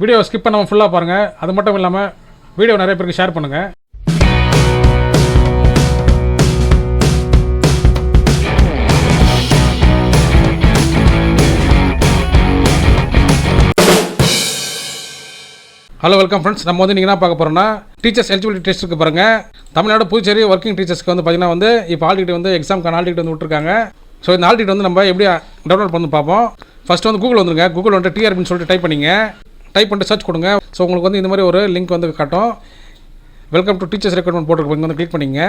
Video skip பண்ணாமல் ஃபுல்லாக பாருங்கள். அது மட்டும் இல்லாமல் வீடியோ நிறைய பேருக்கு ஷேர் பண்ணுங்கள். Hello welcome friends. நம்ம வந்து நீங்கள் என்ன பார்க்க போகிறோம்னா டீச்சர்ஸ் எலிஜிபிலிட்டி டெஸ்ட் இருக்குது பாருங்கள். தமிழ்நாடு புதுச்சேரி ஒர்க்கிங் டீச்சர்ஸ்க்கு வந்து பார்த்தீங்கன்னா வந்து இப்போ ஆல் டிக்கெட் வந்து எக்ஸாமுக்கான ஆல் டிக்கெட் வந்து விட்டுருக்காங்க. ஸோ இந்த ஆல் டிக்கெட் வந்து நம்ம எப்படி டவுன்லோட் பண்ணி பார்ப்போம். ஃபஸ்ட்டு வந்து கூகுள் வந்துருங்க. கூகுள் வந்து டிஆர்பின்னு சொல்லிட்டு டைப் பண்ணிங்க. டைப் பண்ணிட்டு சர்ச் கொடுங்க. ஸோ உங்களுக்கு வந்து இந்த மாதிரி ஒரு லிங்க் வந்து காட்டும். வெல்கம் டு டீச்சர்ஸ் ரெக்ரூட்மெண்ட் போட்டுருக்கு. இங்கே வந்து கிளிக் பண்ணிங்க.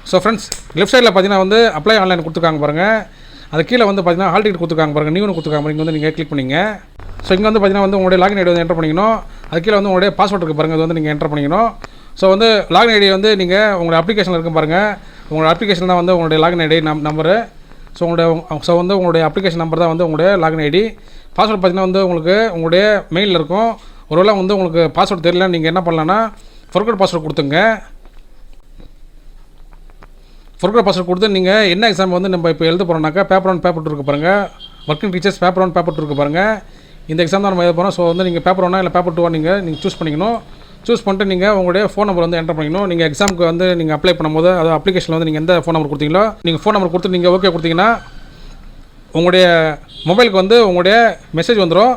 ஸோ ஃப்ரெண்ட்ஸ் லெஃப்ட் சைடில் பார்த்தீங்கன்னா வந்து அப்ளை ஆன்லைன் கொடுத்துருக்காங்க பாருங்கள். அது கீழே வந்து பார்த்தீங்கன்னா ஹால் டிக்கெட் கொடுத்துருக்காங்க பாருங்கள். நியூன்னு கொடுத்துருக்காங்க. இங்கே வந்து நீங்கள் கிளிக் பண்ணிங்க. ஸோ இங்கே வந்து பார்த்தீங்கன்னா வந்து உங்களுடைய லாகின் ஐடி வந்து என்டர் பண்ணிக்கணும். அது கீழே வந்து உங்களுடைய பாஸ்வேர்ட் இருக்குது பாருங்கள். அது வந்து நீங்கள் என்டர் பண்ணிக்கணும். ஸோ வந்து லாகின் ஐடி வந்து நீங்கள் உங்களுடைய அப்ளிகேஷனில் இருக்கும் பாருங்கள். உங்களோட அப்ளிகேஷன் தான் வந்து உங்களுடைய லாகின் ஐடி நம்பரு. ஸோ வந்து உங்களுடைய அப்ளிகேஷன் நம்பர் தான் வந்து உங்களுடைய லாகின் ஐடி. பாஸ்வேர்ட் பார்த்தீங்கன்னா வந்து உங்களுக்கு உங்களுடைய மெயிலில் இருக்கும். ஒருவேளை வந்து உங்களுக்கு பாஸ்வேர்ட் தெரியல, நீங்கள் என்ன பண்ணலான்னா ஃபர்கட் பாஸ்வேர்ட் கொடுத்துங்க. ஃபர்கட் பாஸ்வேர்ட் கொடுத்து நீங்கள் என்ன எக்ஸாம் வந்து நம்ம இப்போ எழுத போகிறோம்னாக்கா பேப்பர் 1 பேப்பர் 2 இருக்கு பாருங்கள். ஒர்க்கிங் டீச்சர்ஸ் பேப்பர் 1 பேப்பர் 2 இருக்கு பாருங்கள். இந்த எக்ஸாம் தான் நம்ம எழுத போகிறோம். ஸோ வந்து நீங்கள் பேப்பர் 1 இல்லை பேப்பர் 2 நீங்கள் சூஸ் பண்ணிக்கணும். சூஸ் பண்ணிட்டு நீங்கள் உங்களுடைய ஃபோன் நம்பர் வந்து என்டர் பண்ணிக்கணும். நீங்கள் எக்ஸாமுக்கு வந்து நீங்கள் அப்ளை பண்ணும்போது அதாவது அப்ளிகேஷனில் வந்து நீங்கள் எந்த ஃபோன் நம்பர் கொடுத்தீங்களோ நீங்கள் ஃபோன் நம்பர் கொடுத்து நீங்கள் ஓகே கொடுத்தீங்கன்னா உங்களுடைய மொபைலுக்கு வந்து உங்களுடைய மெசேஜ் வந்துடும்.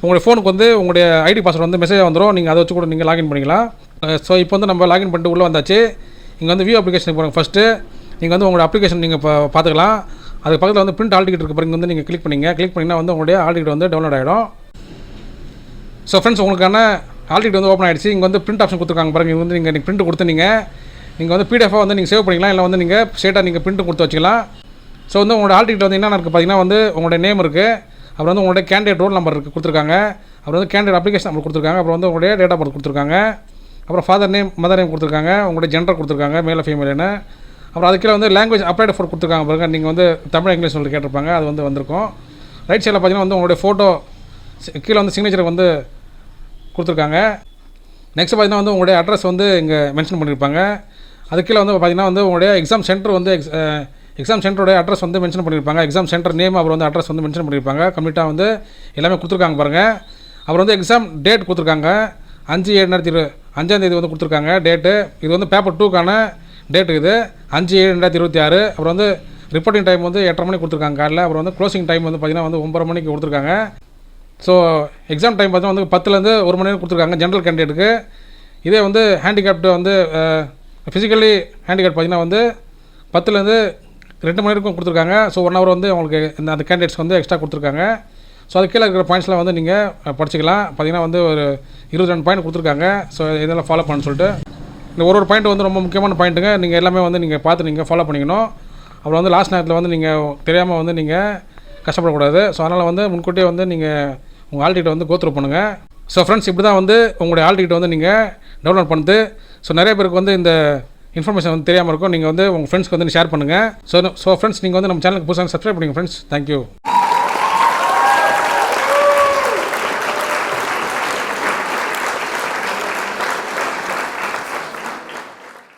உங்களுடைய ஃபோனுக்கு வந்து உங்களுடைய ஐடி பாஸ்வேர்டு வந்து மெசேஜ் வந்துடும். நீங்கள் அதை வச்சு கூட நீங்கள் லாகின் பண்ணிக்கலாம். ஸோ இப்போ வந்து நம்ம லாகின் பண்ணிட்டு உள்ளே வந்தாச்சு. இங்கே வந்து வியூ அப்ளிகேஷன் போகிறாங்க. ஃபஸ்ட்டு நீங்கள் வந்து உங்களோட அப்ளிகேஷன் நீங்கள் பார்த்துக்கலாம். அதுக்கு பக்கத்தில் வந்து பிரிண்ட் ஆல் டிக்கெட் இருக்குது பாருங்க. வந்து நீங்கள் கிளிக் பண்ணிங்க. கிளிக் பண்ணிங்கன்னா வந்து உங்களுடைய ஆல் டிக்கெட் வந்து டவுன்லோட் ஆகிடும். ஸோ ஃப்ரெண்ட்ஸ் உங்களுக்கான ஆல் டிக்கெட் வந்து ஓப்பன் ஆகிடுச்சு. இங்கே வந்து பிரிண்ட் ஆப்ஷன் கொடுத்துருக்காங்க பாருங்கள். இங்கே வந்து நீங்கள் பிரிண்ட் கொடுத்து நீங்கள் வந்து பிடிஎஃபாக வந்து நீங்கள் சேவ் பண்ணிக்கலாம். இல்லை வந்து நீங்கள் ஸ்ட்ரெயிட்டாக நீங்கள் பிரிண்ட் கொடுத்து வச்சுக்கலாம். ஸோ வந்து உங்களோட ஆல் டிக்கெட் வந்து என்னென்ன இருக்குது பார்த்தீங்கன்னா வந்து உங்களுடைய நேம் இருக்குது. அப்புறம் வந்து உங்களுடைய கேண்டிடேட் ரோல் நம்பர் இருக்குது கொடுத்துருக்காங்க. அப்புறம் வந்து கேண்டிடேட் அப்ளிகேஷன் நம்பர் கொடுத்துருக்காங்க. அப்புறம் வந்து உங்களுடைய டேட் ஆஃப் பர்த் கொடுத்துருக்காங்க. அப்புறம் ஃபாதர் நேம் மதர் நேம் கொடுத்துருக்காங்க. உங்களுடைய ஜெண்டர் கொடுத்துருக்காங்க, மேலே ஃபீமேல்னு. அப்புறம் அதுக்கு வந்து லாங்குவேஜ் அப்ளைட் ஃபோர் கொடுத்துருக்காங்க பாருங்க. நீங்கள் வந்து தமிழ் இங்கிலீஷ் சொல்லி கேட்டிருப்பாங்க. அது வந்து வந்திருக்கும். ரைட் சைடில் பார்த்தீங்கன்னா வந்து உங்களுடைய ஃபோட்டோ கீழே வந்து சிக்னேச்சர் வந்து கொடுத்துருக்காங்க. நெக்ஸ்ட் பார்த்தீங்கன்னா வந்து உங்களுடைய அட்ரஸ் வந்து இங்கே மென்ஷன் பண்ணியிருப்பாங்க. அது கீழே வந்து பார்த்தீங்கன்னா வந்து உங்களுடைய எக்ஸாம் சென்டர் வந்து எக்ஸாம் சென்டரோட அட்ரஸ் வந்து மென்ஷன் பண்ணியிருப்பாங்க. எக்ஸாம் சென்டர் நேம் அப்புறம் வந்து அட்ரஸ் வந்து மென்ஷன் பண்ணியிருப்பாங்க. கம்ப்ளீட்டாக வந்து எல்லாமே கொடுத்துருக்காங்க பாருங்கள். அப்புறம் வந்து எக்ஸாம் டேட் கொடுத்துருக்காங்க. 5/7/2020 5ஆம் தேதி வந்து கொடுத்துருக்காங்க டேட்டு. இது வந்து பேப்பர் 2க்கான டேட்டு. இது 5/7/2026. அப்புறம் வந்து ரிப்போர்ட்டிங் டைம் வந்து 8:30 மணிக்கு கொடுத்துருக்காங்க காலையில். அப்புறம் வந்து க்ளோசிங் டைம் வந்து பார்த்தீங்கன்னா வந்து 9:30 மணிக்கு கொடுத்துருக்காங்க. ஸோ எக்ஸாம் டைம் பார்த்தீங்கன்னா வந்து 10லேருந்து 1 மணி நேரம் கொடுத்துருக்காங்க ஜென்ரல் கேண்டிடேட்டுக்கு. இதே வந்து ஹேண்டிகேப்டு வந்து ஃபிசிக்கலி ஹேண்டிகேப் பார்த்தீங்கன்னா வந்து 10லேருந்து 2 மணி நேரம் கொடுத்துருக்காங்க. ஸோ 1 ஹவர் வந்து உங்களுக்கு அந்த கேண்டிடேட்ஸ்க்கு வந்து எக்ஸ்ட்ரா கொடுத்துருக்காங்க. ஸோ அது கீழே இருக்கிற பாயிண்ட்ஸ்லாம் வந்து நீங்கள் படிச்சிக்கலாம். பார்த்தீங்கன்னா வந்து ஒரு 22 பாயிண்ட் கொடுத்துருக்காங்க. ஸோ இதெல்லாம் ஃபாலோ பண்ணு சொல்லிட்டு இந்த ஒரு பாயிண்ட் வந்து ரொம்ப முக்கியமான பாயிண்ட்டுங்க. நீங்கள் எல்லாமே வந்து நீங்கள் பார்த்து நீங்கள் ஃபாலோ பண்ணிக்கணும். அப்புறம் வந்து லாஸ்ட் நேரத்தில் வந்து நீங்கள் தெரியாமல் வந்து நீங்கள் கஷ்டப்படக்கூடாது. ஸோ அதனால் வந்து முன்கூட்டியே வந்து நீங்கள் உங்கள் ஆல் டிக்கெட் வந்து கோத்ரூ பண்ணுங்கள். ஸோ ஃப்ரெண்ட்ஸ் இப்படி தான் வந்து உங்களுடைய ஆல் டிக்கெட் வந்து நீங்கள் டவுன்லோட் பண்ணுது. ஸோ நிறைய பேருக்கு வந்து இந்த இன்ஃபர்மேஷன் வந்து தெரியாமல் இருக்கும். நீங்கள் வந்து உங்கள் ஃப்ரெண்ட்ஸ்க்கு வந்து ஷேர் பண்ணுங்கள். ஸோ ஃப்ரெண்ட்ஸ் நீங்கள் வந்து நம்ம சேனலுக்கு புதுசாக சப்ஸ்கிரைப் பண்ணுங்கள் ஃப்ரெண்ட்ஸ். தேங்க்யூ.